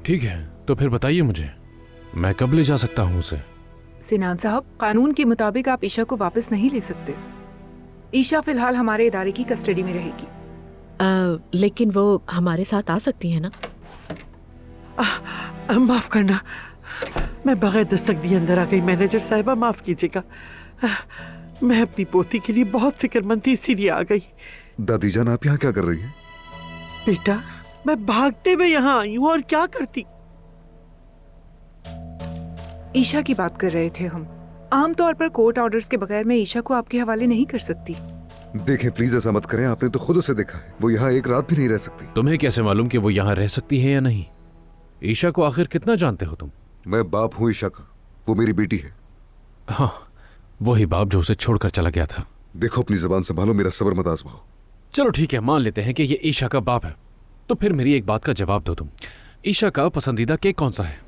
ठीक है, तो फिर बताइए मुझे, मैं कब ले जा सकता हूँ उसे? सिनान साहब, कानून के मुताबिक आप ईशा को वापस नहीं ले सकते। ईशा फिलहाल हमारे इदारे की कस्टडी में रहेगी। लेकिन वो हमारे साथ आ सकती है ना? माफ करना, मैं बगैर दस्तक दिए अंदर आ गई। मैनेजर साहिबा माफ कीजिएगा, मैं अपनी पोती के लिए बहुत फिक्रमंद थी, इसीलिए आ गई। दादी जान, आप यहाँ क्या कर रही हैं? बेटा, मैं भागते हुए यहाँ आई हूँ, और क्या करती। ईशा की बात कर रहे थे हम। आमतौर पर कोर्ट ऑर्डर्स के बगैर मैं ईशा को आपके हवाले नहीं कर सकती। देखें प्लीज, ऐसा मत करें, आपने तो खुद उसे देखा है, वो यहाँ एक रात भी नहीं रह सकती। तुम्हें कैसे मालूम कि वो यहाँ रह सकती है या नहीं? ईशा को आखिर कितना जानते हो तुम? मैं बाप हूँ ईशा का, वो मेरी बेटी है। हाँ, वही बाप जो उसे छोड़कर चला गया था। देखो अपनी जबान संभालो, मेरा सब्र मत आजमाओ। चलो ठीक है, मान लेते हैं कि ये ईशा का बाप है, तो फिर मेरी एक बात का जवाब दो तुम। ईशा का पसंदीदा केक कौन सा है?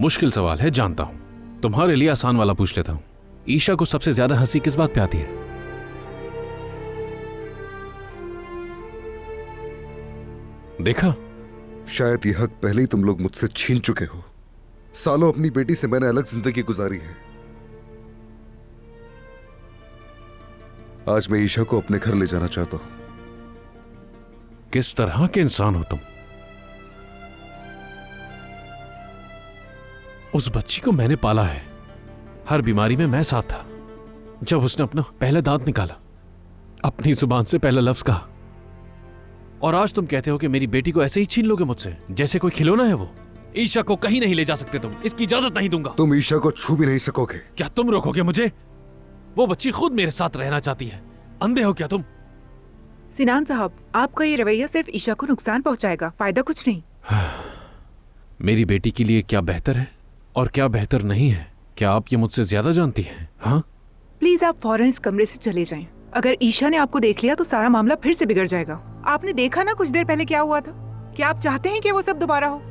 मुश्किल सवाल है, जानता हूं। तुम्हारे लिए आसान वाला पूछ लेता हूं। ईशा को सबसे ज्यादा हंसी किस बात पे आती है? देखा, शायद ये हक पहले ही तुम लोग मुझसे छीन चुके हो। सालों अपनी बेटी से मैंने अलग जिंदगी गुजारी है। आज मैं ईशा को अपने घर ले जाना चाहता हूं। किस तरह के इंसान हो तुम? उस बच्ची को मैंने पाला है, हर बीमारी में मैं साथ था। जब उसने अपना पहला दांत निकाला, अपनी जुबान से पहला लफ्ज कहा, और आज तुम कहते हो कि मेरी बेटी को ऐसे ही छीन लोगे मुझसे, जैसे कोई खिलौना है वो। ईशा को कहीं नहीं ले जा सकते तुम, इसकी इजाजत नहीं दूंगा। तुम ईशा को छू भी नहीं सकोगे। क्या तुम रोकोगे मुझे? वो बच्ची खुद मेरे साथ रहना चाहती है। अंधे हो क्या तुम? सिनान साहब, आपका ये रवैया सिर्फ ईशा को नुकसान पहुंचाएगा, फायदा कुछ नहीं। मेरी बेटी के लिए क्या बेहतर है और क्या बेहतर नहीं है, क्या आप ये मुझसे ज्यादा जानती हैं? हाँ, प्लीज आप फौरन इस कमरे से चले जाएं। अगर ईशा ने आपको देख लिया तो सारा मामला फिर से बिगड़ जाएगा। आपने देखा ना कुछ देर पहले क्या हुआ था। क्या आप चाहते हैं कि वो सब दोबारा हो?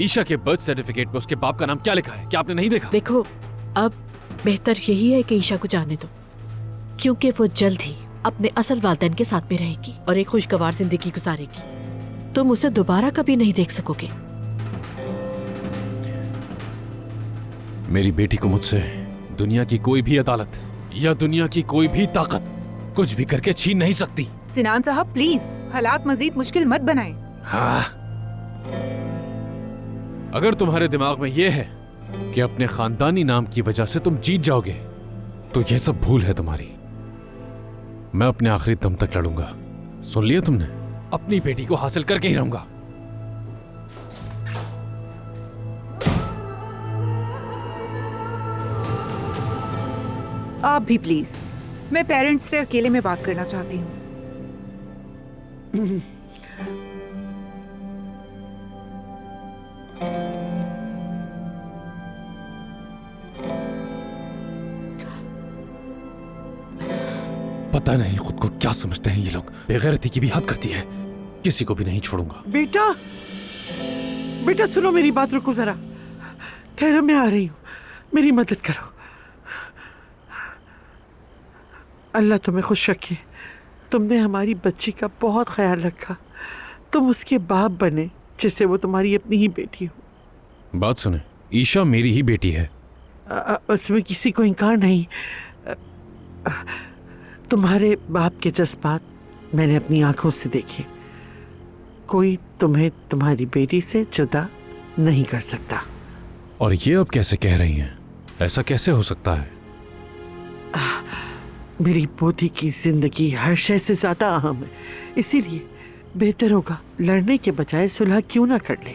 ईशा के बर्थ सर्टिफिकेट पे उसके बाप का नाम क्या लिखा है, क्या आपने नहीं देखा? देखो, अब बेहतर यही है कि ईशा को जाने दो, क्योंकि वो जल्द ही अपने असल वालिदैन के साथ में रहेगी और एक खुशगवार जिंदगी गुजारेगी। तुम उसे दोबारा कभी नहीं देख सकोगे। मेरी बेटी को मुझसे दुनिया की कोई भी अदालत या दुनिया की कोई भी ताकत कुछ भी करके छीन नहीं सकती। सिनान साहब प्लीज, हालात मजीद मुश्किल मत बनाएं। हाँ, अगर तुम्हारे दिमाग में यह है कि अपने खानदानी नाम की वजह से तुम जीत जाओगे, तो यह सब भूल है तुम्हारी। मैं अपने आखिरी दम तक लड़ूंगा। सुन लिया तुमने? अपनी बेटी को हासिल करके ही रहूंगा। आप भी प्लीज, मैं पेरेंट्स से अकेले में बात करना चाहती हूँ। पता नहीं खुद को क्या समझते हैं ये लोग। बेगैरती की भी हद करती है। किसी को भी नहीं छोड़ूंगा। बेटा, बेटा सुनो मेरी बात, रुको जरा। ठहरो, मैं आ रही हूँ, मेरी मदद करो। अल्लाह तुम्हें खुश रखे। तुमने हमारी बच्ची का बहुत ख्याल रखा। तुम उसके बाप बने जैसे वो तुम्हारी अपनी ही बेटी हो। बात सुने, ईशा मेरी ही बेटी है। उसमें किसी को इनकार नहीं। तुम्हारे बाप के जज्बात मैंने अपनी आंखों से देखे। कोई तुम्हें तुम्हारी बेटी से जुदा नहीं कर सकता। और ये अब कैसे कह रही हैं? ऐसा कैसे हो सकता है? मेरी पोती की जिंदगी हर शय से ज्यादा अहम है, इसीलिए बेहतर होगा लड़ने के बजाय सुलह क्यों ना कर ले।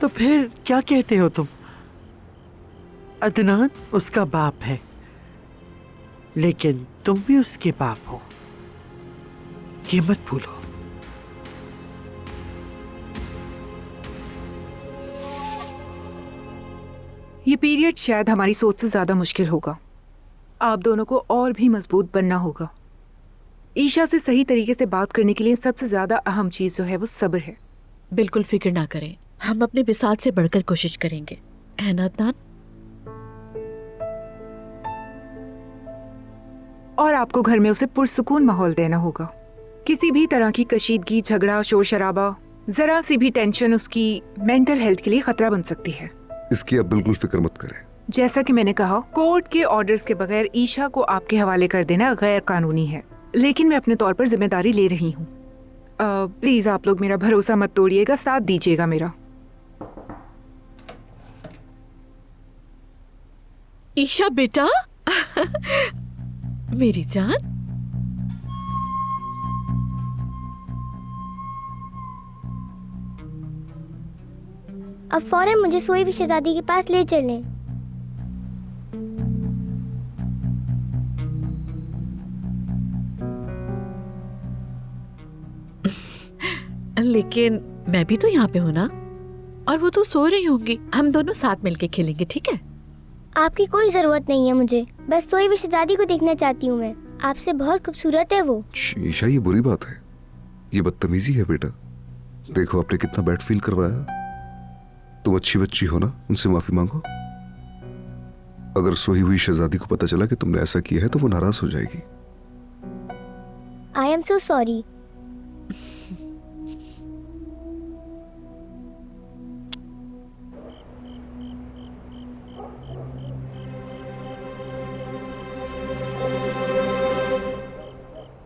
तो फिर क्या कहते हो तुम? अदनान उसका बाप है, लेकिन तुम भी उसके बाप हो, ये मत भूलो। ये पीरियड शायद हमारी सोच से ज्यादा मुश्किल होगा। आप दोनों को और भी मजबूत बनना होगा। ईशा से सही तरीके से बात करने के लिए सबसे ज्यादा अहम चीज जो है वो सब्र है। बिल्कुल फिक्र ना करें, हम अपने बिसात से बढ़कर कोशिश करेंगे, है ना अदनान? और आपको घर में उसे पुरसुकून माहौल देना होगा। किसी भी तरह की कशीदगी, झगड़ा, शोर शराबा, जरा सी भी टेंशन उसकी मेंटल हेल्थ के लिए खतरा बन सकती है। इसकी आप बिल्कुल फिक्र मत करें। जैसा कि मैंने कहा, कोर्ट के ऑर्डर्स के बगैर ईशा को आपके हवाले कर देना गैर कानूनी है, लेकिन मैं अपने तौर पर जिम्मेदारी ले रही हूँ। प्लीज आप लोग मेरा भरोसा मत तोड़िएगा, साथ दीजिएगा मेरा। ईशा बेटा मेरी जान, अब फौरन मुझे सोई हुई शहजादी के पास ले चलें। लेकिन मैं भी तो यहाँ पे हूँ ना, और वो तो सो रही होंगी। हम दोनों साथ मिलके खेलेंगे, ठीक है? आपकी कोई जरूरत नहीं है मुझे, बस सोई हुई शहजादी को देखना चाहती हूँ मैं। आपसे बहुत खूबसूरत है वो। ईशा, ये बुरी बात है, ये बदतमीजी है बेटा। देखो आपने कितना बैड फील करवाया। तुम अच्छी बच्ची हो ना, उनसे माफी मांगो। अगर सोई हुई शहजादी को पता चला कि तुमने ऐसा किया है तो वो नाराज हो जाएगी। I am so sorry.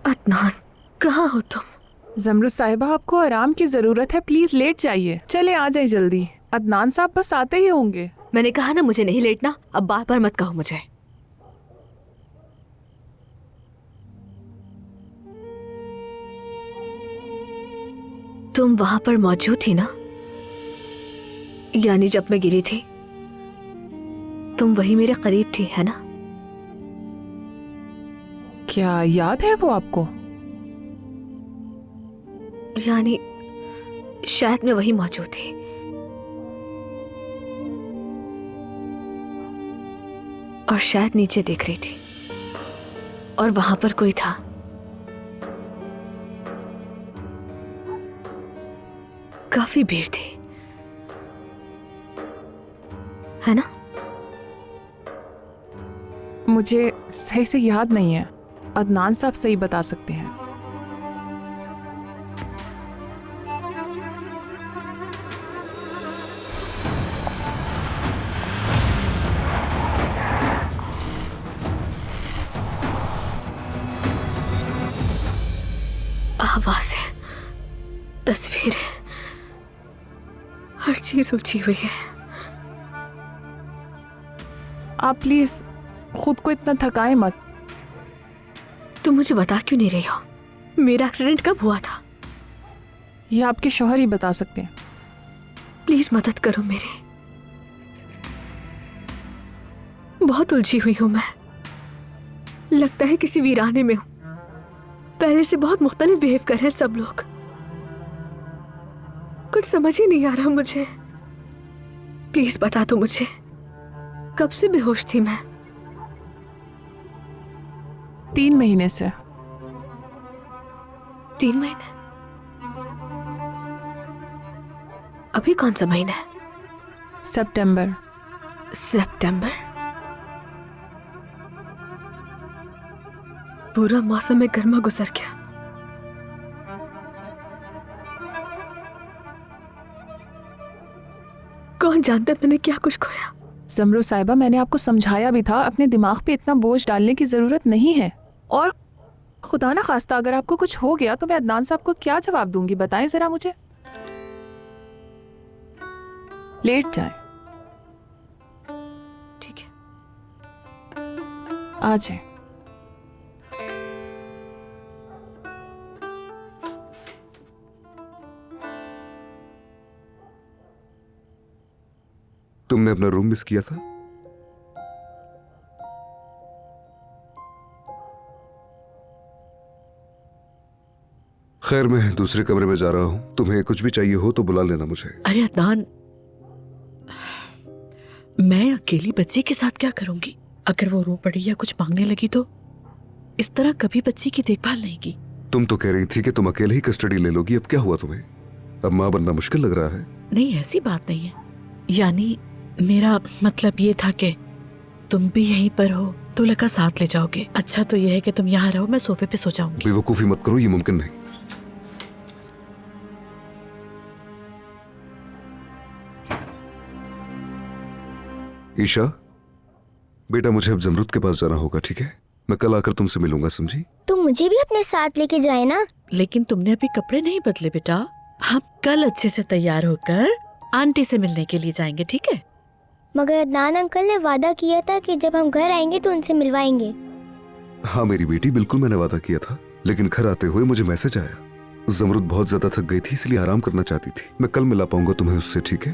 Adnan, कहाँ हो तुम? जमरुद साहिबा, आपको आराम की जरूरत है, प्लीज लेट जाइए। चले आ जाए जल्दी, अदनान साहब बस आते ही होंगे। मैंने कहा ना मुझे नहीं लेटना, अब बार बार मत कहो मुझे। तुम वहां पर मौजूद थी ना, यानी जब मैं गिरी थी तुम वही मेरे करीब थी, है ना? क्या याद है वो आपको? यानी शायद मैं वही मौजूद थी। और शायद नीचे देख रही थी और वहां पर कोई था। काफी भीड़ थी, है ना? मुझे सही से याद नहीं है, अदनान साहब सही बता सकते हैं। आवाज़ें, तस्वीरें, हर चीज उलझी हुई है। आप प्लीज खुद को इतना थकाए मत। तुम मुझे बता क्यों नहीं रही हो? मेरा एक्सीडेंट कब हुआ था? ये आपके शौहर ही बता सकते हैं। प्लीज मदद करो मेरी, बहुत उलझी हुई हूं मैं। लगता है किसी वीराने में हूं। पहले से बहुत मुख्तलिफ बिहेव कर रहे हैं सब लोग। कुछ समझ ही नहीं आ रहा मुझे। प्लीज बता दो मुझे, कब से बेहोश थी मैं? 3 महीने से। 3 महीने? अभी कौन सा महीना है? सितंबर। सितंबर? पूरा मौसम में गर्मा गुजर गया। कौन जानता है मैंने क्या कुछ खोया। जमरुद साहिबा, मैंने आपको समझाया भी था, अपने दिमाग पे इतना बोझ डालने की जरूरत नहीं है। और खुदा ना खास्ता अगर आपको कुछ हो गया तो मैं अदनान साहब को क्या जवाब दूंगी, बताएं जरा मुझे। लेट जाए। ठीक है, आ जाए। तुमने अपना रूम मिस किया था? खैर, मैं दूसरे कमरे में जा रहा हूं। तुम्हें कुछ भी चाहिए हो तो बुला लेना मुझे। अरे अदनान, मैं अकेली बच्ची के साथ क्या करूंगी? अगर वो रो पड़ी या कुछ मांगने लगी तो? इस तरह कभी बच्ची की देखभाल नहीं की। तुम तो कह रही थी कि तुम अकेले ही कस्टडी ले लोगी, अब क्या हुआ तुम्हें? अब मां बनना मुश्किल लग रहा है। नहीं, ऐसी बात नहीं है। यानी मेरा मतलब ये था कि तुम भी यहीं पर हो तो लगा साथ ले जाओगे। अच्छा तो यह है कि तुम यहाँ रहो, मैं सोफे पे सो जाऊंगी। बेवकूफी मत करो, ये मुमकिन नहीं। ईशा बेटा, मुझे अब जमरुद के पास जाना होगा, ठीक है? मैं कल आकर तुमसे मिलूंगा, समझी? तुम मुझे भी अपने साथ लेके जाए ना। लेकिन तुमने अभी कपड़े नहीं बदले बेटा। हम कल अच्छे से तैयार होकर आंटी से मिलने के लिए जाएंगे, ठीक है? मगर अदनान अंकल ने वादा किया था कि जब हम घर आएंगे तो उनसे मिलवाएंगे। हाँ मेरी बेटी, बिल्कुल मैंने वादा किया था, लेकिन घर आते हुए मुझे मैसेज आया। जमरुद बहुत ज्यादा थक गई थी, इसलिए आराम करना चाहती थी। मैं कल मिला पाऊंगा तुम्हें उससे, ठीक है?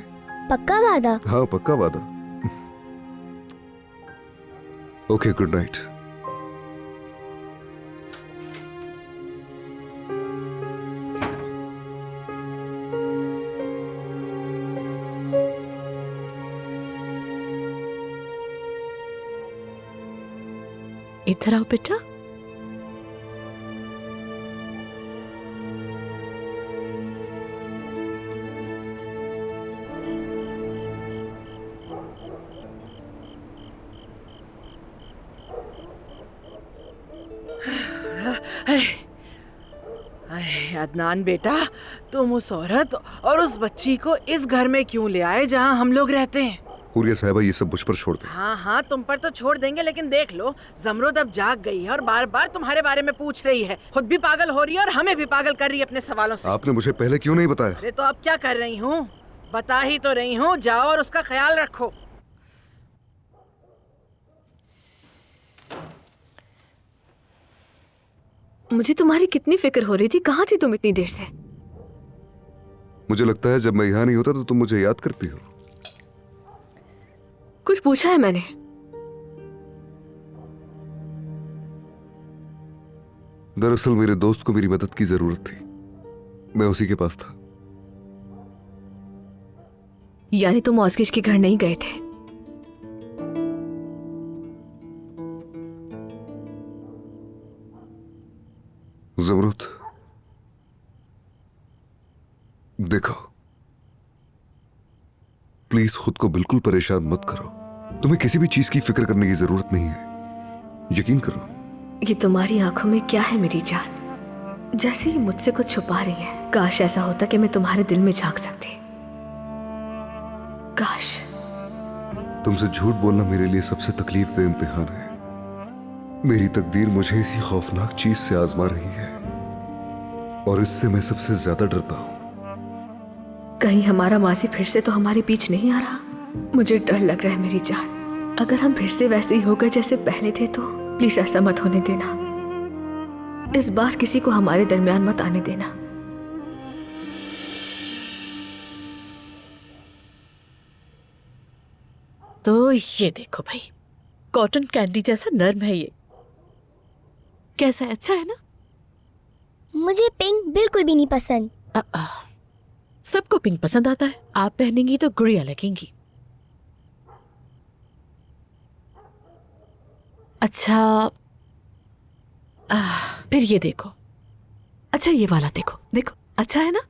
पक्का वादा? हाँ पक्का वादा। Okay, good night. इधर आओ बेटा। अरे अदनान बेटा, तुम उस औरत और उस बच्ची को इस घर में क्यों ले आए जहाँ हम लोग रहते हैं? हुरिया साहिबा, ये सब मुझ पर छोड़ दे। हाँ हाँ, तुम पर तो छोड़ देंगे, लेकिन देख लो, जमरुद अब जाग गई है और बार बार तुम्हारे बारे में पूछ रही है। खुद भी पागल हो रही है और हमें भी पागल कर रही है अपने सवालों से। आपने मुझे पहले क्यों नहीं बताया? अरे तो अब क्या कर रही हूँ? बता ही तो रही हूँ, जाओ और उसका ख्याल रखो। मुझे तुम्हारी कितनी फिक्र हो रही थी। कहाँ थी तुम इतनी देर से? मुझे लगता है जब मैं यहाँ नहीं होता तो तुम मुझे याद करती हो। कुछ पूछा है मैंने? दरअसल मेरे दोस्त को मेरी मदद की जरूरत थी, मैं उसी के पास था। यानी तुम ऑस्किच के घर नहीं गए थे? जमरुद देखो, प्लीज खुद को बिल्कुल परेशान मत करो। तुम्हें किसी भी चीज की फिक्र करने की जरूरत नहीं है, यकीन करो। ये तुम्हारी आंखों में क्या है मेरी जान? जैसे ही मुझसे कुछ छुपा रही है। काश ऐसा होता कि मैं तुम्हारे दिल में झांक सकती। काश। तुमसे झूठ बोलना मेरे लिए सबसे तकलीफदेह इम्तिहान है। मेरी तकदीर मुझे इसी खौफनाक चीज से आजमा रही है और इससे मैं सबसे ज्यादा डरता हूं। कहीं हमारा मासी फिर से तो हमारे बीच नहीं आ रहा? मुझे डर लग रहा है मेरी जान। अगर हम फिर से वैसे ही हो गए जैसे पहले थे तो प्लीज ऐसा मत होने देना। इस बार किसी को हमारे दरमियान मत आने देना। तो ये देखो भाई, कॉटन कैंडी जैसा नर्म है ये। कैसा है? अच्छा है ना? मुझे पिंक बिल्कुल भी नहीं पसंद। सबको पिंक पसंद आता है। आप पहनेंगी तो गुड़िया लगेंगी। अच्छा फिर ये देखो। अच्छा ये वाला देखो, देखो अच्छा है ना?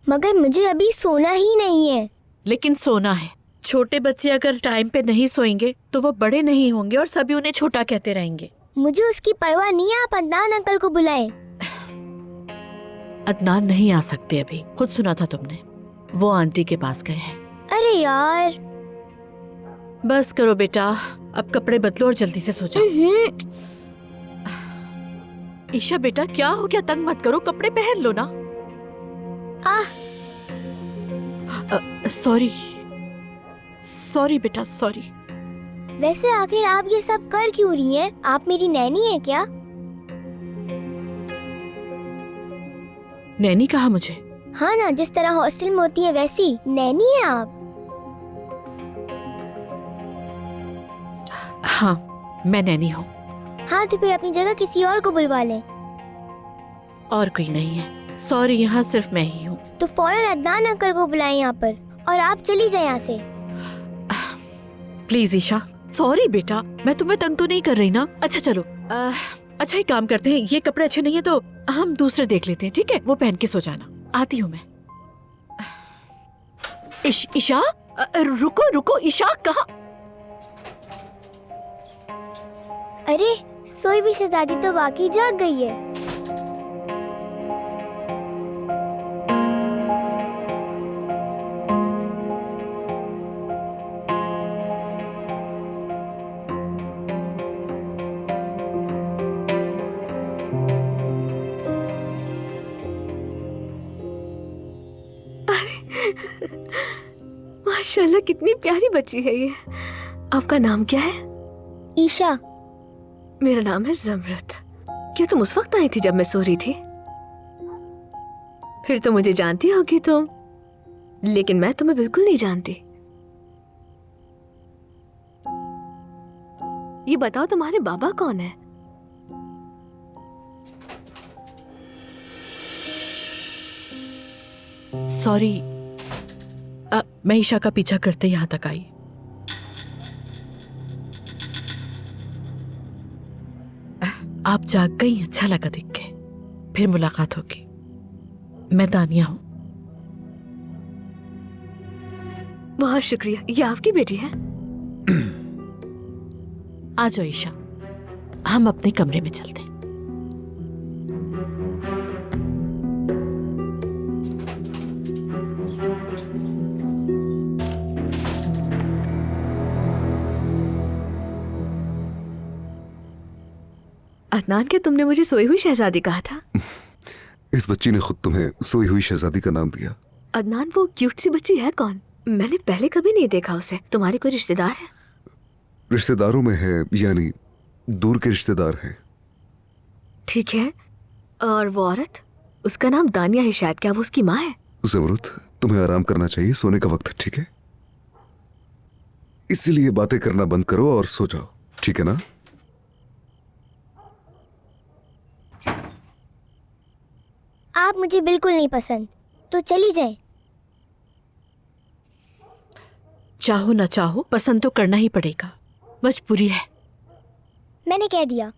मगर मुझे अभी सोना ही नहीं है। लेकिन सोना है। छोटे बच्चे अगर टाइम पे नहीं सोएंगे तो वो बड़े नहीं होंगे और सभी उन्हें छोटा कहते रहेंगे। मुझे उसकी परवाह नहीं है। आप अदनान अंकल को बुलाएं। अदनान नहीं आ सकते अभी, खुद सुना था तुमने। वो आंटी के पास गए हैं। अरे यार। बस करो बेटा, अब कपड़े बदलो और जल्दी से सो जाओ। ईशा बेटा क्या हो गया? तंग मत करो, कपड़े पहन लो ना। सॉरी सॉरी बेटा, सॉरी। वैसे आखिर आप ये सब कर क्यों रही हैं? आप मेरी नैनी है क्या? नैनी कहा मुझे? हाँ ना, जिस तरह हॉस्टल में होती है वैसी नैनी है आप। हाँ मैं नैनी हूँ। हाँ तो फिर अपनी जगह किसी और को बुलवा लें। और कोई नहीं है। सॉरी, यहाँ सिर्फ मैं ही हूँ। तो फौरन अदनान अंकल को बुलाएं यहाँ पर और आप चली जाए यहाँ से। प्लीज ईशा। सॉरी बेटा, मैं तुम्हें तंग तो नहीं कर रही ना? अच्छा चलो, अच्छा ही काम करते हैं। ये कपड़े अच्छे नहीं है तो हम दूसरे देख लेते हैं, ठीक है? वो पहन के सो जाना। आती हूँ मैं। ईशा रुको रुको। ईशा कहाँ? अरे सोई हुई शहजादी तो वाकई जाग गई है। माशाल्लाह कितनी प्यारी बच्ची है ये। आपका नाम क्या है? ईशा। मेरा नाम है जमरत। क्या तुम उस वक्त आई थी जब मैं सो रही थी? फिर तो मुझे जानती होगी तुम, लेकिन मैं तुम्हें बिल्कुल नहीं जानती। ये बताओ तुम्हारे बाबा कौन है? सॉरी, मैं ईशा का पीछा करते यहां तक आई। आप जाग गई, अच्छा लगा देख के। फिर मुलाकात होगी। मैं तानिया हूं। बहुत शुक्रिया। ये आपकी बेटी है? आ जाओ ईशा, हम अपने कमरे में चलते हैं। अदनान, क्या तुमने मुझे सोई हुई शहजादी कहा था? इस बच्ची ने खुद तुम्हें सोई हुई शहजादी का नाम दिया। अदनान, वो क्यूट सी बच्ची है कौन? मैंने पहले कभी नहीं देखा उसे। तुम्हारे कोई रिश्तेदार है? रिश्तेदारों में है, यानी दूर के रिश्तेदार हैं। ठीक है। और वो औरत, उसका नाम दानिया है शायद। क्या वो उसकी माँ है? जमरुत, तुम्हें आराम करना चाहिए, सोने का वक्त है, ठीक है? इसीलिए बातें करना बंद करो और सो जाओ, ठीक है ना? आप मुझे बिल्कुल नहीं पसंद, तो चली जाएं। चाहो ना चाहो पसंद तो करना ही पड़ेगा, मजबूरी है। मैंने कह दिया।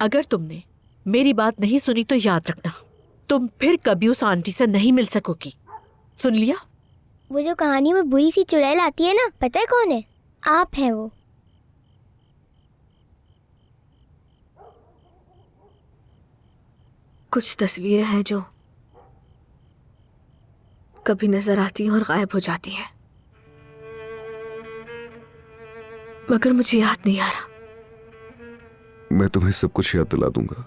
अगर तुमने मेरी बात नहीं सुनी तो याद रखना, तुम फिर कभी उस आंटी से नहीं मिल सकोगी। सुन लिया? वो जो कहानियों में बुरी सी चुड़ैल आती है ना, पता है कौन है? आप हैं वो। कुछ तस्वीरें हैं जो कभी नजर आती हैं और गायब हो जाती हैं, मगर मुझे याद नहीं आ रहा। मैं तुम्हें सब कुछ याद दिला दूंगा।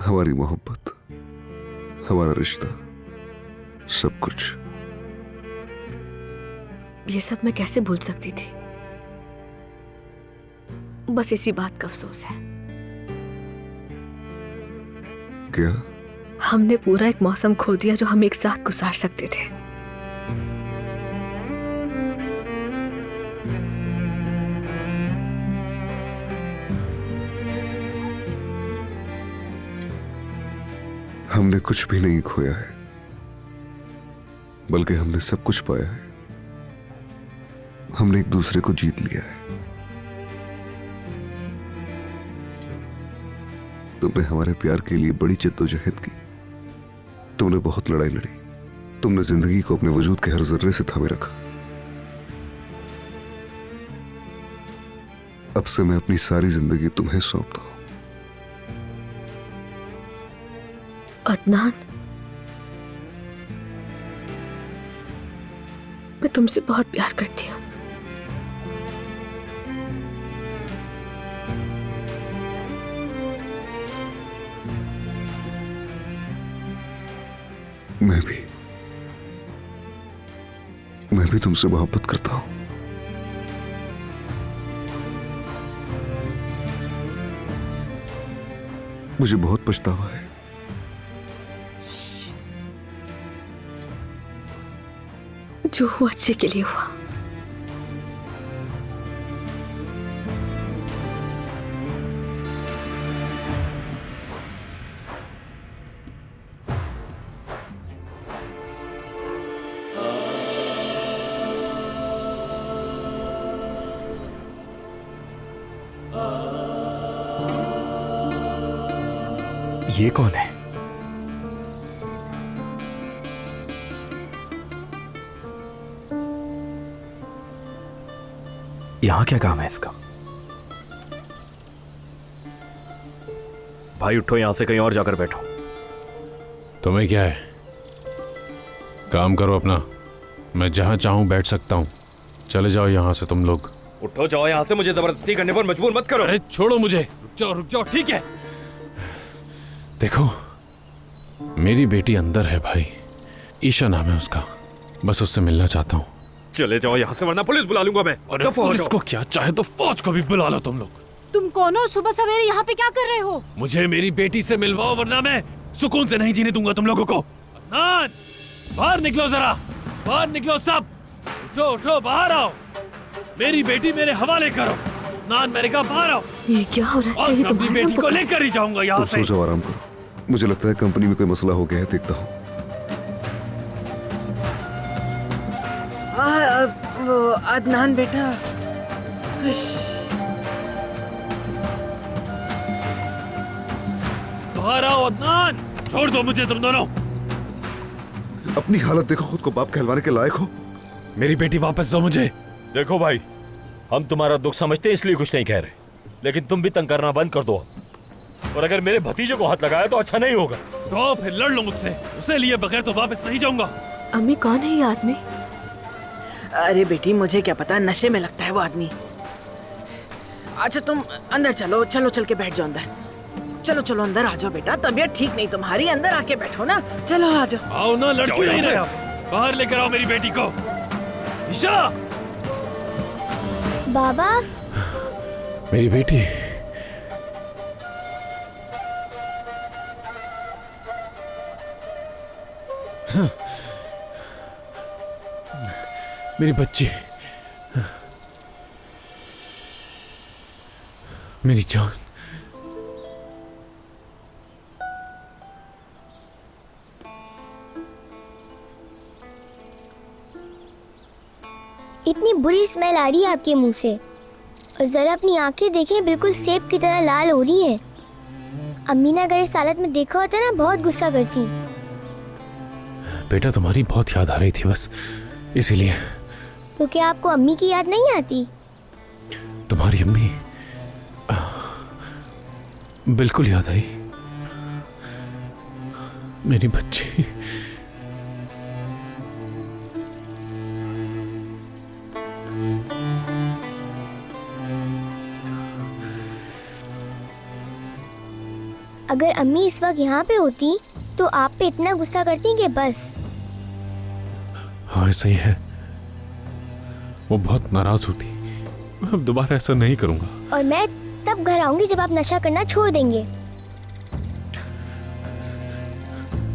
हमारी मोहब्बत, हमारा रिश्ता, सब कुछ। ये सब मैं कैसे भूल सकती थी? बस इसी बात का अफसोस है। क्या? हमने पूरा एक मौसम खो दिया जो हम एक साथ गुजार सकते थे। हमने कुछ भी नहीं खोया है, बल्कि हमने सब कुछ पाया है। हमने एक दूसरे को जीत लिया है। तुमने हमारे प्यार के लिए बड़ी जद्दोजहद की। तुमने बहुत लड़ाई लड़ी। तुमने जिंदगी को अपने वजूद के हर जर्रे से थामे रखा। अब से मैं अपनी सारी जिंदगी तुम्हें सौंपता हूं। अदनान, मैं तुमसे बहुत प्यार करती हूँ। मैं भी तुमसे मोहब्बत करता हूं। मुझे बहुत पछतावा है। जो हुआ अच्छे के लिए हुआ। ये कौन है? यहाँ क्या काम है इसका? भाई उठो, यहां से कहीं और जाकर बैठो। तुम्हें क्या है? काम करो अपना। मैं जहां चाहूं बैठ सकता हूं। चले जाओ यहां से तुम लोग। उठो, जाओ यहाँ से। मुझे जबरदस्ती करने पर मजबूर मत करो। अरे छोड़ो मुझे। रुक जाओ, ठीक है। देखो, मेरी बेटी अंदर है भाई। ईशा नाम है उसका। बस उससे मिलना चाहता हूँ। चले जाओ यहाँ से, वरना पुलिस बुला लूंगा मैं। अरे पुलिस को क्या, चाहे तो फौज को भी बुला लो तुम लोग। तुम कौन हो? सुबह सवेरे यहाँ पे क्या कर रहे हो? मुझे मेरी बेटी से मिलवाओ, वरना मैं सुकून से नहीं जीने दूंगा तुम लोगों को। अदनान, बाहर निकलो जरा। बाहर निकलो सब। उठो उठो, बाहर आओ। मेरी बेटी मेरे हवाले करो। अदनान, मैंने कहा बाहर आओ। ये क्या हो रहा है? और ये मैं अपनी तुम्हारा बेटी को पुकार- लेकर ही जाऊंगा यहाँ तुम से। सो जाओ, आराम करो। मुझे लगता है कंपनी में कोई मसला हो गया है, देखता हूँ। वो अदनान बेटा, बाहर आओ अदनान। छोड़ दो मुझे तुम दोनों। अपनी हालत देखो, खुद को बाप कहलवाने के लायक हो। मेरी बेटी वापस दो मुझे। देखो भाई, हम तुम्हारा दुख समझते हैं, इसलिए कुछ नहीं कह रहे, लेकिन तुम भी तंग करना बंद कर दो। और अगर मेरे भतीजे को हाथ लगाया तो अच्छा नहीं होगा। तो फिर लड़ लो मुझसे। उसे लिए बगैर तो वापस नहीं जाऊंगा। अम्मी, कौन है ये आदमी? अरे बेटी, मुझे क्या पता, नशे में लगता है वो आदमी। अच्छा तुम अंदर चलो, चल के बैठ जाओ अंदर। चलो अंदर आ जाओ बेटा, तबीयत ठीक नहीं तुम्हारी, अंदर आके बैठो ना। चलो आ जाओ। आओ ना, लड़की नहीं रहे। बाहर लेकर आओ मेरी बेटी को। ईशा, बाबा, मेरी बेटी। मेरी बच्ची, मेरी जान। इतनी बुरी स्मेल आ रही है आपके मुंह से, और जरा अपनी आंखें देखें, बिल्कुल सेब की तरह लाल हो रही हैं। अम्मी ने अगर इस हालत में देखा होता ना, बहुत गुस्सा करती। बेटा, तुम्हारी बहुत याद आ रही थी बस, इसीलिए। तो क्या आपको अम्मी की याद नहीं आती? तुम्हारी अम्मी बिल्कुल याद आई। मेरी बच्ची। अगर अम्मी इस वक्त यहाँ पे होती तो आप पे इतना गुस्सा करती कि बस। हाँ, ऐसा ही है। वो बहुत नाराज होती। मैं अब दोबारा ऐसा नहीं करूंगा। और मैं तब घर आऊंगी जब आप नशा करना छोड़ देंगे।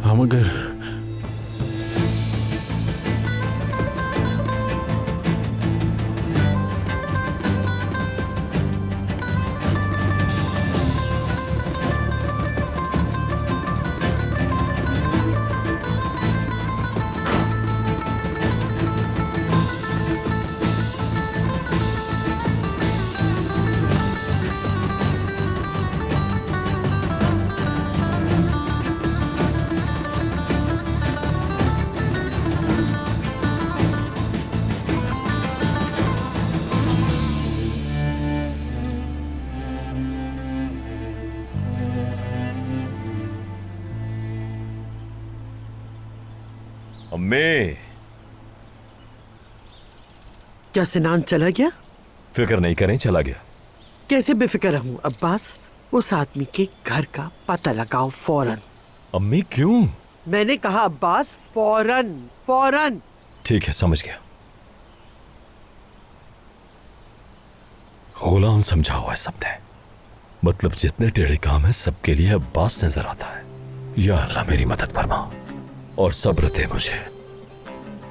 हाँ, मगर अम्मी, क्या सिनान चला गया? फिक्र नहीं करें, चला गया। कैसे बेफिक्र रहूं अब्बास? उस आदमी के घर का पता लगाओ फौरन। अम्मी क्यों? मैंने कहा अब्बास, फौरन। ठीक है, समझ गया। गुलाम समझा हुआ है सबने। मतलब जितने टेढ़े काम है सबके लिए अब्बास नजर आता है। या अल्लाह मेरी मदद फरमा और सब्र दे मुझे।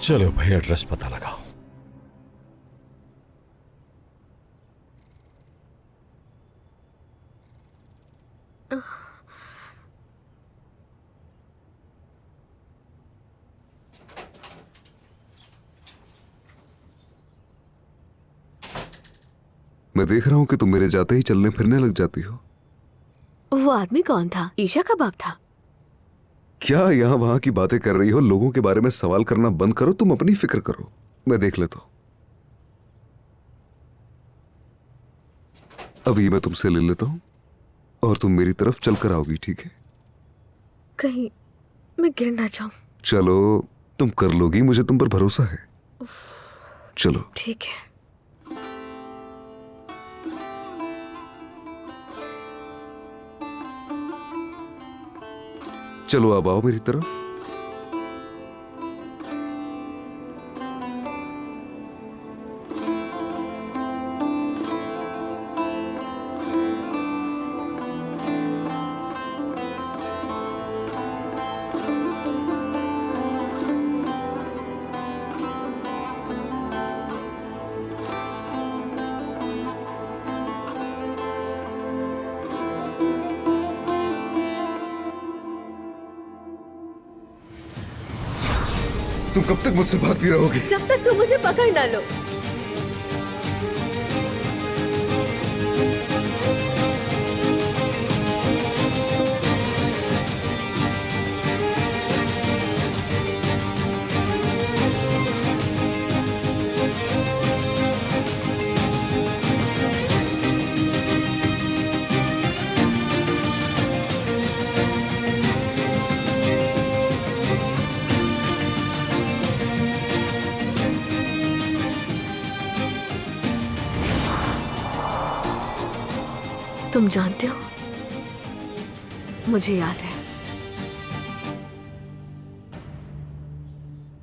चलो भाई, एड्रेस पता लगाओ। मैं देख रहा हूँ कि तुम मेरे जाते ही चलने फिरने लग जाती हो। वो आदमी कौन था? ईशा का बाप था? क्या यहाँ वहां की बातें कर रही हो? लोगों के बारे में सवाल करना बंद करो, तुम अपनी फिक्र करो। मैं देख लेता हूं। अभी मैं तुमसे ले लेता हूँ और तुम मेरी तरफ चल कर आओगी, ठीक है? कहीं मैं गिर ना जाऊं। चलो, तुम कर लोगी, मुझे तुम पर भरोसा है। चलो। ठीक है। चलो अब आओ मेरी तरफ। तुम कब तक मुझसे भागती रहोगी? जब तक तुम मुझे पकड़ ना लो। तुम जानते हो, मुझे याद है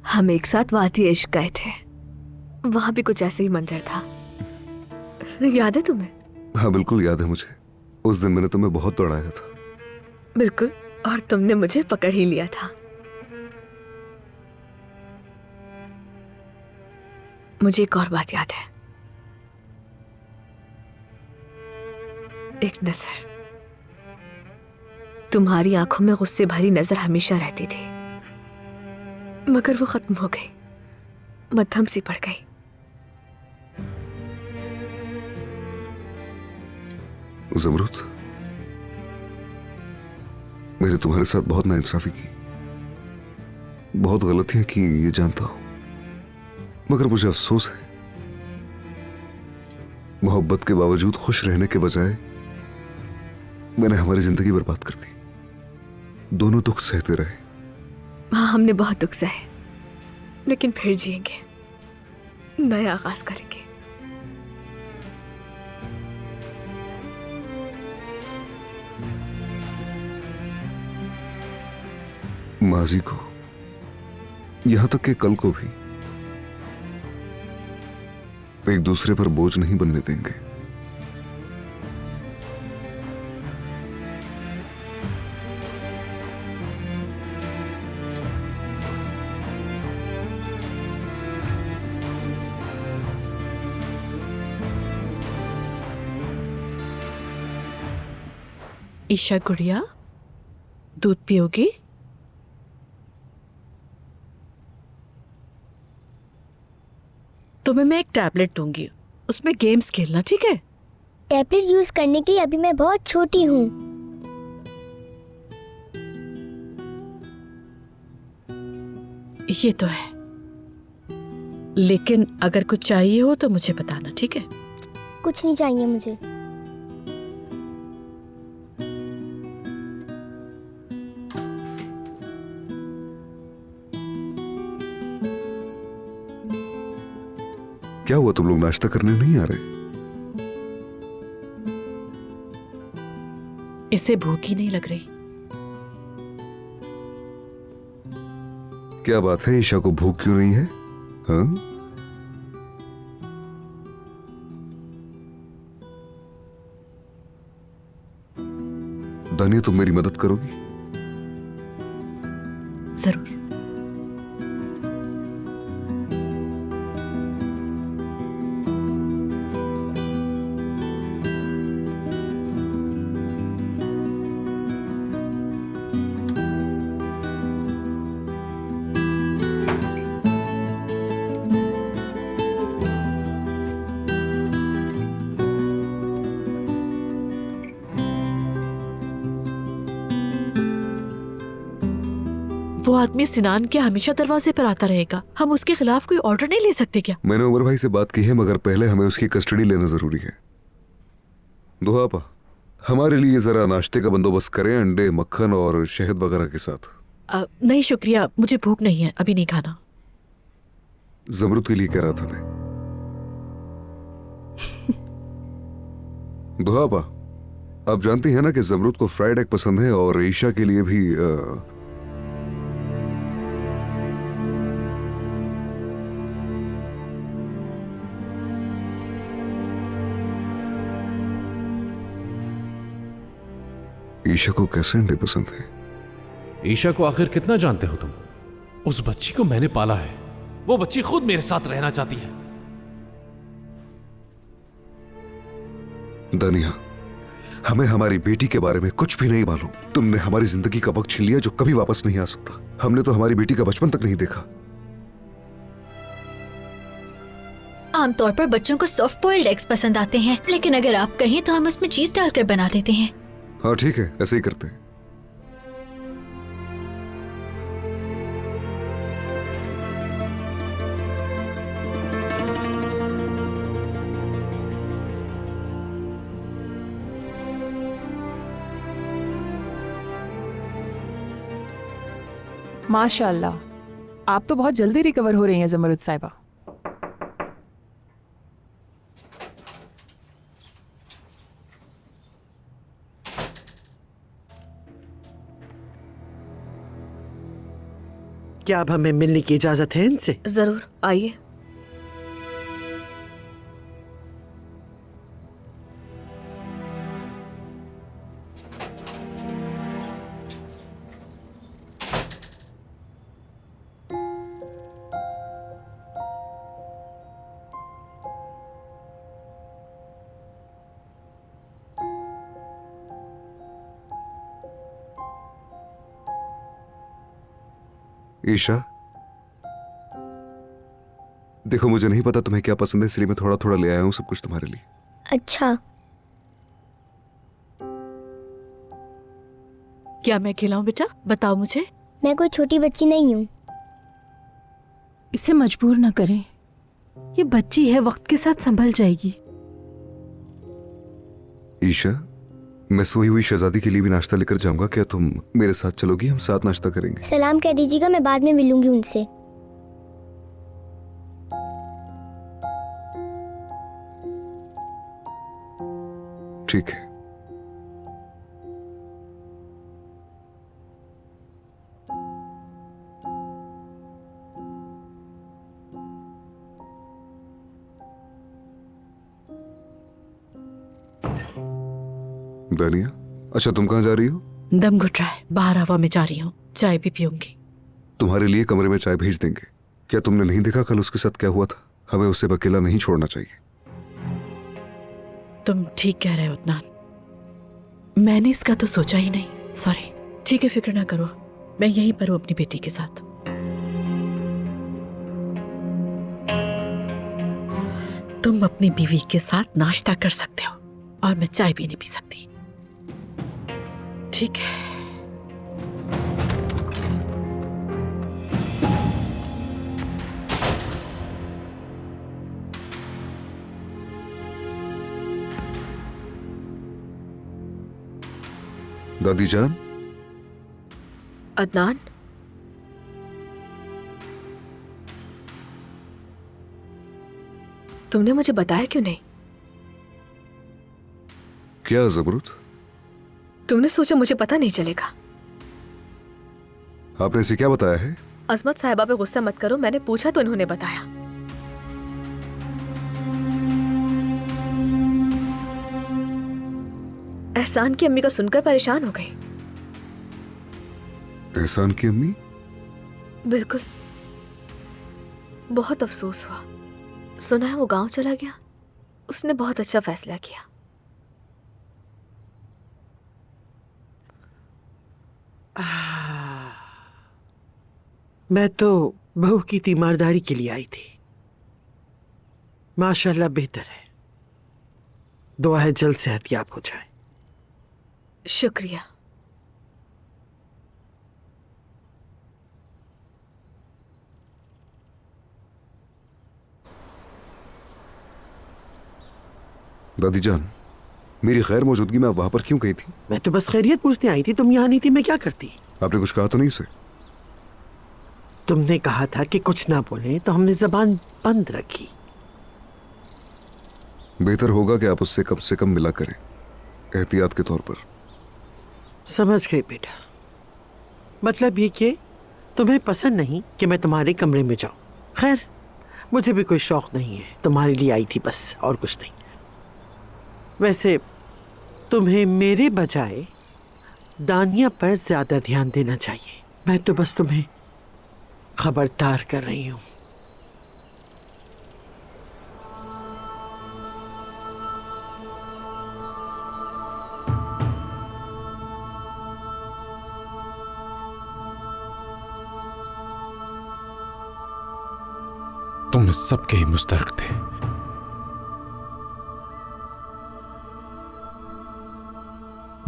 हम एक साथ वादी इश्क गए थे। वहां भी कुछ ऐसे ही मंजर था। याद है तुम्हें? हाँ बिल्कुल याद है मुझे। उस दिन मैंने तुम्हें बहुत दौड़ाया था। बिल्कुल, और तुमने मुझे पकड़ ही लिया था। मुझे एक और बात याद है। एक नजर, तुम्हारी आंखों में गुस्से भरी नजर हमेशा रहती थी, मगर वो खत्म हो गई, मध्यम सी पड़ गई। ज़मरूद, मैंने तुम्हारे साथ बहुत नाइंसाफी की, बहुत गलतियां की, ये जानता हूं, मगर मुझे अफसोस है। मोहब्बत के बावजूद खुश रहने के बजाय मैंने हमारी जिंदगी बर्बाद कर दी। दोनों दुख सहते रहे। हाँ, हमने बहुत दुख सहे, लेकिन फिर जिएंगे, नया आगाज करेंगे। माजी को, यहां तक कि कल को भी एक दूसरे पर बोझ नहीं बनने देंगे। ईशा गुड़िया, दूध पियोगी? तुम्हें मैं एक टैबलेट दूंगी, उसमें गेम्स खेलना, ठीक है? टैबलेट यूज करने के लिए अभी मैं बहुत छोटी हूँ। ये तो है, लेकिन अगर कुछ चाहिए हो तो मुझे बताना, ठीक है? कुछ नहीं चाहिए मुझे। क्या हुआ, तुम लोग नाश्ता करने नहीं आ रहे? इसे भूख ही नहीं लग रही। क्या बात है, ईशा को भूख क्यों नहीं है? हाँ? दानिया, तुम मेरी मदद करोगी? जरूर। वो आदमी सिनान क्या हमेशा दरवाजे पर आता रहेगा? हम उसके खिलाफ कोई ऑर्डर नहीं ले सकते क्या? मैंने उमर भाई से बात की है, मगर पहले हमें उसकी कस्टडी लेना जरूरी है। दुहापा, हमारे लिए जरा नाश्ते का बंदोबस्त करें, अंडे, मक्खन और शहद वगैरह के साथ। नहीं शुक्रिया, मुझे भूख नहीं है, अभी नहीं खाना। जमरुद के लिए कह रहा था मैं। दुहापा, आप जानती हैं ना कि जमरुद को फ्राइड एग पसंद है और ईशा के लिए भी ईशा को कैसे अंडे पसंद है? ईशा को आखिर कितना जानते हो तुम? उस बच्ची को मैंने पाला है, वो बच्ची खुद मेरे साथ रहना चाहती है। दानिया, हमें हमारी बेटी के बारे में कुछ भी नहीं मालूम। तुमने हमारी जिंदगी का वक्त छीन लिया जो कभी वापस नहीं आ सकता। हमने तो हमारी बेटी का बचपन तक नहीं देखा। आमतौर पर बच्चों को सॉफ्ट बॉइल्ड एग्स पसंद आते हैं, लेकिन अगर आप कहें तो हम उसमें चीज डालकर बना देते हैं। हाँ ठीक है, ऐसे ही करते हैं। माशाल्लाह, आप तो बहुत जल्दी रिकवर हो रही हैं जमरुद साहिबा। क्या अब हमें मिलने की इजाजत है इनसे? जरूर, आइए। ईशा, देखो मुझे नहीं पता तुम्हें क्या पसंद है, इसलिए मैं थोड़ा थोड़ा ले आया हूं सब कुछ तुम्हारे लिए। अच्छा, क्या मैं खिलाऊं बेटा? बताओ मुझे। मैं कोई छोटी बच्ची नहीं हूँ। इसे मजबूर न करें, ये बच्ची है, वक्त के साथ संभल जाएगी। ईशा, मैं सोई हुई शहजादी के लिए भी नाश्ता लेकर जाऊंगा, क्या तुम मेरे साथ चलोगी? हम साथ नाश्ता करेंगे। सलाम कह दीजिएगा, मैं बाद में मिलूंगी उनसे। ठीक है। दानिया, अच्छा तुम कहाँ जा रही हो? दम घुट रहा है, बाहर हवा में जा रही हूँ, चाय भी पीऊंगी। तुम्हारे लिए कमरे में चाय भेज देंगे। क्या तुमने नहीं देखा कल उसके साथ क्या हुआ था? हमें उसे अकेला नहीं छोड़ना चाहिए। तुम ठीक कह रहे हो उदनान, मैंने इसका तो सोचा ही नहीं। सॉरी। ठीक है, फिक्र ना करो, मैं यहीं पर हूँ अपनी बेटी के साथ। तुम अपनी बीवी के साथ नाश्ता कर सकते हो और मैं चाय भी नहीं पी सकती, ठीक है? दादी जान। अदनान, तुमने मुझे बताया क्यों नहीं? क्या जबरूत? तुमने सोचा मुझे पता नहीं चलेगा? आपने इसे क्या बताया है? अजमत साहिबा पे गुस्सा मत करो, मैंने पूछा तो इन्होंने बताया। एहसान की अम्मी का सुनकर परेशान हो गई। एहसान की अम्मी? बिल्कुल, बहुत अफसोस हुआ। सुना है वो गांव चला गया। उसने बहुत अच्छा फैसला किया। मैं तो बहू की तीमारदारी के लिए आई थी। माशाल्लाह बेहतर है। दुआ है जल्द सेहतयाब हो जाए। शुक्रिया। दादी जान, मेरी गैर मौजूदगी में आप वहां पर क्यों गई थी? मैं तो बस खैरियत पूछने आई थी, तुम यहाँ नहीं थी, मैं क्या करती? आपने कुछ कहा तो नहीं उसे? तुमने कहा था कि कुछ ना बोले, तो हमने जबान बंद रखी। बेहतर होगा कि आप उससे कम मिला करें, एहतियात के तौर पर। समझ गई बेटा, मतलब ये कि तुम्हें पसंद नहीं कि मैं तुम्हारे कमरे में जाऊं। खैर, मुझे भी कोई शौक नहीं है, तुम्हारे लिए आई थी बस, और कुछ नहीं। वैसे तुम्हें मेरे बजाय दानिया पर ज्यादा ध्यान देना चाहिए। मैं तो बस तुम्हें खबरदार कर रही हूं। तुम इस सब के ही मुस्तहिक थे।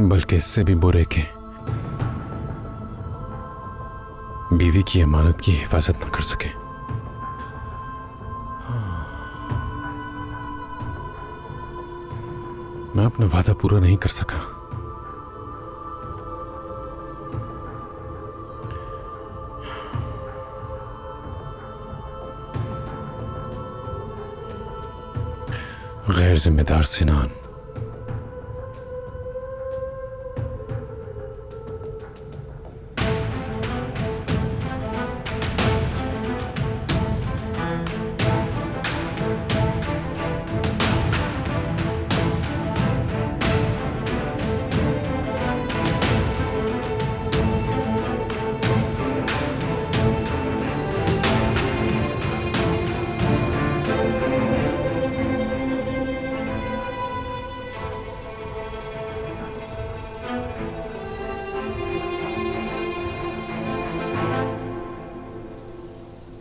बल्कि इससे भी बुरे के बीवी की अमानत की हिफाजत न कर सके। मैं अपना वादा पूरा नहीं कर सका। गैर जिम्मेदार सिनान,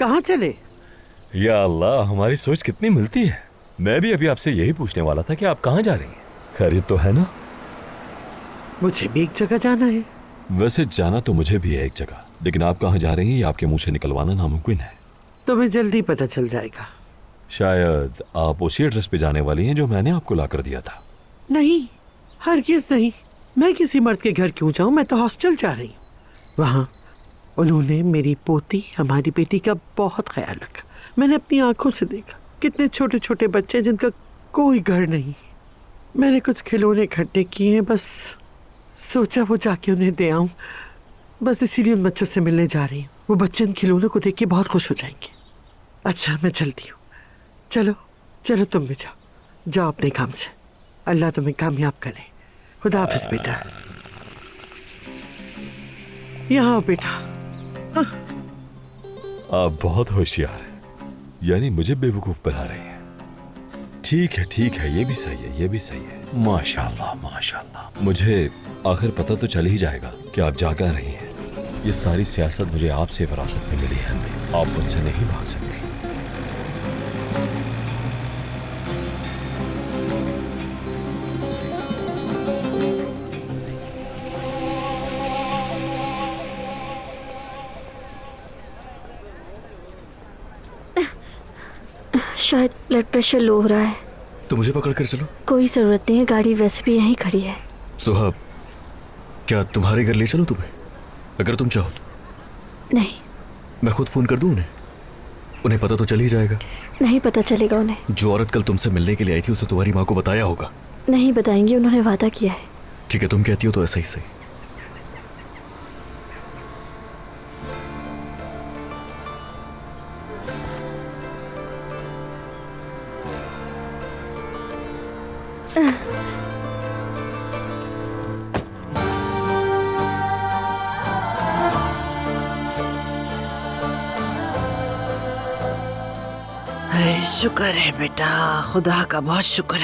कहाँ चले? या अल्लाह, हमारी सोच कितनी मिलती है। मैं भी अभी आपसे यही पूछने वाला था कि आप कहाँ जा रही हैं। खैरियत तो है ना? मुझे भी एक जगह जाना है। वैसे जाना तो मुझे भी है एक जगह, लेकिन आप कहाँ जा रही हैं ये आपके मुंह से निकलवाना नामुमकिन है। तुम्हें जल्दी पता चल जाएगा। शायद आप उसी एड्रेस पे जाने वाली हैं जो मैंने आपको लाकर दिया था। नहीं, हरगिज़ नहीं। मैं किसी मर्द के घर क्यों जाऊं? मैं तो हॉस्टल जा रही हूँ। वहाँ उन्होंने मेरी पोती, हमारी बेटी का बहुत ख्याल रखा। मैंने अपनी आंखों से देखा कितने छोटे छोटे बच्चे जिनका कोई घर नहीं। मैंने कुछ खिलौने इकट्ठे किए हैं, बस सोचा वो जाके उन्हें दे आऊं। बस इसीलिए उन बच्चों से मिलने जा रही हूँ। वो बच्चे इन खिलौनों को देख के बहुत खुश हो जाएंगे। अच्छा, मैं चलती हूँ। चलो चलो, तुम भी जाओ, जाओ अपने काम से। अल्लाह तुम्हें कामयाब करे। खुदा हाफिज बेटा। यहाँ आओ बेटा। आप बहुत होशियार हैं, यानी मुझे बेवकूफ बना रही हैं। ठीक है, ये भी सही है, ये भी सही है। माशाल्लाह माशाल्लाह। मुझे आखिर पता तो चल ही जाएगा कि आप जा कर रही हैं। ये सारी सियासत मुझे आपसे विरासत में मिली है। आप मुझसे नहीं भाग सकती। शायद ब्लड प्रेशर लो हो रहा है। तो मुझे पकड़ कर चलो। कोई जरूरत नहीं है, गाड़ी वैसे भी यहीं खड़ी है। सुहाब, क्या तुम्हारे घर ले चलो तुम्हें, अगर तुम चाहो तो? नहीं। मैं खुद फोन कर दूं उन्हें? उन्हें पता तो चल ही जाएगा। नहीं पता चलेगा उन्हें। जो औरत कल तुमसे मिलने के लिए आई थी उसे तुम्हारी माँ को बताया होगा। नहीं बताएंगे, उन्होंने वादा किया है। ठीक है, तुम कहती हो तो ऐसा ही सही। शुक्र है बेटा, खुदा का बहुत शुक्र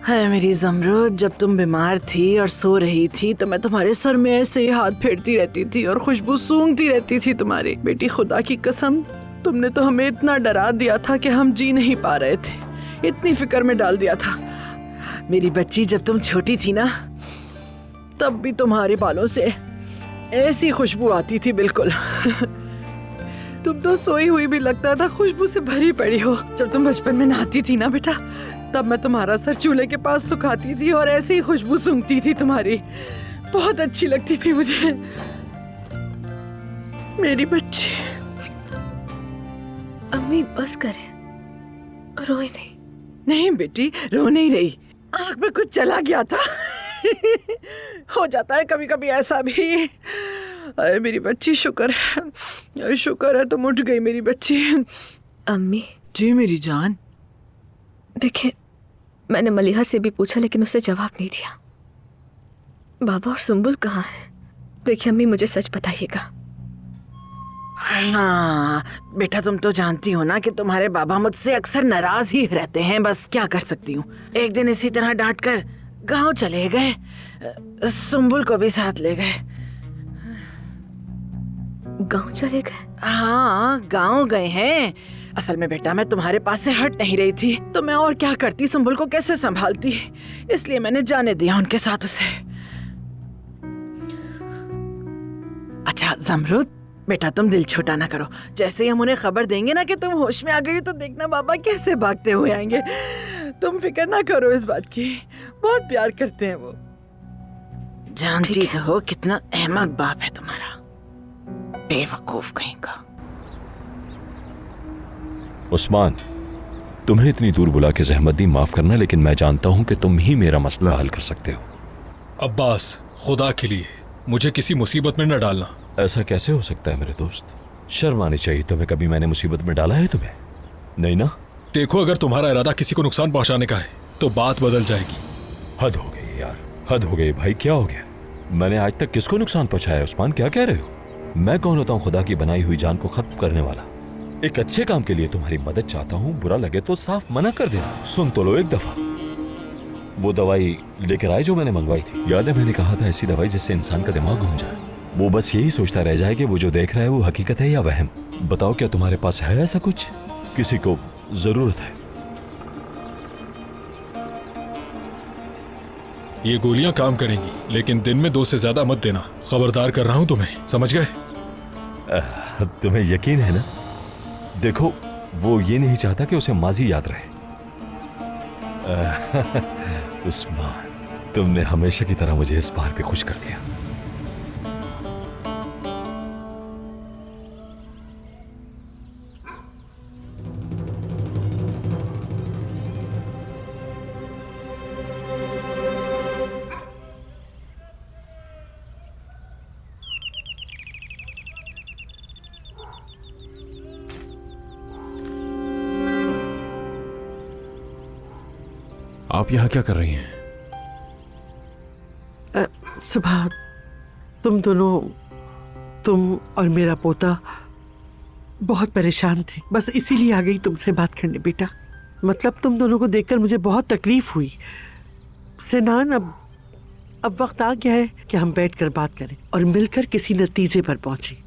है मेरी ज़मरुद। जब तुम बीमार थी और सो रही थी तो मैं तुम्हारे सर में ऐसे ही हाथ फेरती रहती थी और खुशबू सूंघती रहती थी तुम्हारी। बेटी, खुदा की कसम, तुमने तो हमें इतना डरा दिया था कि हम जी नहीं पा रहे थे। इतनी फिक्र में डाल दिया था। मेरी बच्ची, जब तुम छोटी थी ना, तब भी तुम्हारे बालों से ऐसी खुशबू आती थी बिल्कुल। तुम तो सोई हुई भी लगता था खुशबू से भरी पड़ी हो। जब तुम बचपन में नहाती थी ना बेटा, तब मैं तुम्हारा सर चूल्हे के पास सुखाती थी और ऐसे ही खुशबू सूंघती थी तुम्हारी। बहुत अच्छी लगती थी मुझे मेरी बच्ची। अम्मी बस करें, रोए नहीं। नहीं बेटी, रो नहीं रही, आंख में कुछ चला गया था। हो जाता है कभी कभी ऐसा भी। अरे मेरी बच्ची, शुक्र है तुम उठ गई मेरी बच्ची। अम्मी जी मेरी जान। देखिए, मैंने मलिहा से भी पूछा लेकिन उसने जवाब नहीं दिया। बाबा और सुंबुल कहाँ हैं? देखिए अम्मी, मुझे सच बताइएगा। हाँ बेटा, तुम तो जानती हो ना कि तुम्हारे बाबा मुझसे अक्सर नाराज ही रहते हैं। बस क्या कर सकती हूँ। एक दिन इसी तरह डांट कर गाँव चले गए, सुंबुल को भी साथ ले गए। गाँव चले गए? हाँ, गाँव गए हैं। असल में बेटा, मैं तुम्हारे पास से हट नहीं रही थी, तो मैं और क्या करती, सुंबुल को कैसे संभालती, इसलिए मैंने जाने दिया उनके साथ उसे। अच्छा जमरुद बेटा, तुम दिल छोटा ना करो। जैसे ही हम उन्हें खबर देंगे ना कि तुम होश में आ गई, तो देखना बाबा कैसे भागते हुए आएंगे। तुम फिक्र ना करो इस बात की, बहुत प्यार करते हैं वो। जानती तो हो कितना अहमक बाप है तुम्हारा, बेवकूफ कहीं का। उस्मान, तुम्हें इतनी दूर बुला के जहमत दी, माफ करना, लेकिन मैं जानता हूं कि तुम ही मेरा मसला हल कर सकते हो। अब्बास, खुदा के लिए मुझे किसी मुसीबत में न डालना। ऐसा कैसे हो सकता है मेरे दोस्त? शर्म आनी चाहिए तुम्हें। कभी मैंने मुसीबत में डाला है तुम्हें? नहीं ना? देखो, अगर तुम्हारा इरादा किसी को नुकसान पहुंचाने का है तो बात बदल जाएगी। हद हो गई यार, हद हो गई भाई। क्या हो गया? मैंने आज तक किसको नुकसान पहुंचाया? उस्मान, क्या कह रहे हो? मैं कौन होता हूँ खुदा की बनाई हुई जान को खत्म करने वाला? एक अच्छे काम के लिए तुम्हारी मदद चाहता हूँ, बुरा लगे तो साफ मना कर देना। सुन तो लो एक दफा। वो दवाई लेकर आए जो मैंने मंगवाई थी। याद है मैंने कहा था ऐसी दवाई जिससे इंसान का दिमाग घूम जाए, वो बस यही सोचता रह जाए कि वो जो देख रहा है वो हकीकत है या वहम। बताओ, क्या तुम्हारे पास है ऐसा कुछ? किसी को जरूरत है? ये गोलियां काम करेंगी, लेकिन दिन में 2 से ज्यादा मत देना। खबरदार कर रहा हूं तुम्हें, समझ गए? तुम्हें यकीन है ना? देखो, वो ये नहीं चाहता कि उसे माजी याद रहे। उस्मान, तुमने हमेशा की तरह मुझे इस बार पे खुश कर दिया। आप यहाँ क्या कर रही हैं? सुबह तुम दोनों, तुम और मेरा पोता बहुत परेशान थे, बस इसीलिए आ गई तुमसे बात करने बेटा। मतलब तुम दोनों को देखकर मुझे बहुत तकलीफ हुई। सिनान, अब वक्त आ गया है कि हम बैठकर बात करें और मिलकर किसी नतीजे पर पहुंचे।